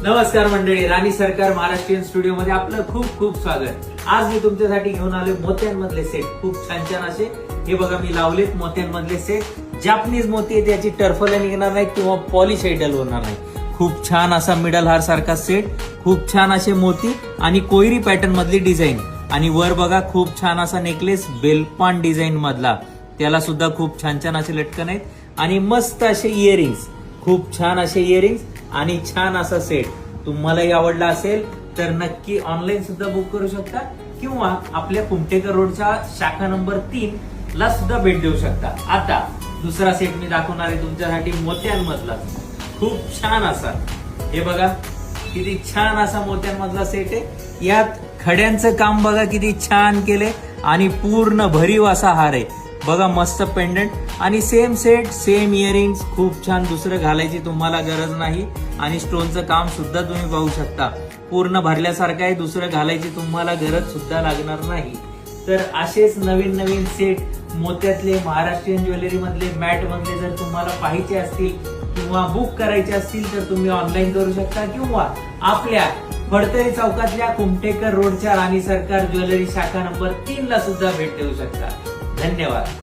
नमस्कार मंडळी, राणी सरकार महाराष्ट्रीयन स्टुडिओ मध्ये आपलं खूप खूप स्वागत। आज मी तुमच्यासाठी घेऊन आले मोत्यांमधले सेट, खूप छान छान असे। हे बघा मी लावलेत मोत्यांमधले सेट। जापनीज मोती आहे, त्याची टर्फल निघणार नाही किंवा पॉलिश आयडल होणार नाही। खूप छान असा मिडल हार सारखा सेट, खूप छान असे मोती आणि कोयरी पॅटर्न मधली डिझाईन आणि वर बघा खूप छान असा नेकलेस बेलपान डिझाईन मधला, त्याला सुद्धा खूप छान छान असे लटकन आहेत आणि मस्त असे इयरिंग्स, खूप छान असे इयरिंग्स आणि छान असा सेट। तुम्हालाही आवडला असेल तर नक्की ऑनलाईन सुद्धा बुक करू शकता किंवा आपल्या कुमटेकर रोडच्या शाखा नंबर 3 ला सुद्धा भेट देऊ शकता। आता दुसरा सेट मी दाखवणार आहे तुमच्यासाठी मोत्यांमधला, खूप छान असा। हे बघा किती छान असा मोत्यांमधला सेट आहे। यात खड्यांचं काम बघा किती छान केले आणि पूर्ण भरीव असा हार आहे बघा, मस्त पेंडंट आणि सेम सेट सेम इयरिंग्स, खूप छान। दुसरं घालायची तुम्हाला गरज नाही आणि स्टोनचं काम सुद्धा तुम्ही पाहू शकता, पूर्ण भरल्यासारखं आहे, दुसरं घालायची तुम्हाला गरज सुद्धा लागणार नाही। तर असेच नवीन नवीन सेट मोत्यातले महाराष्ट्रीयन ज्वेलरी मधले मॅट मधले जर तुम्हाला पाहिजे असतील किंवा बुक करायचे असतील तर तुम्ही ऑनलाईन करू शकता किंवा आपल्या फडतरी चौकातल्या कुमटेकर रोडच्या राणी सरकार ज्वेलरी शाखा नंबर 3 ला सुद्धा भेट देऊ शकता। धन्यवाद।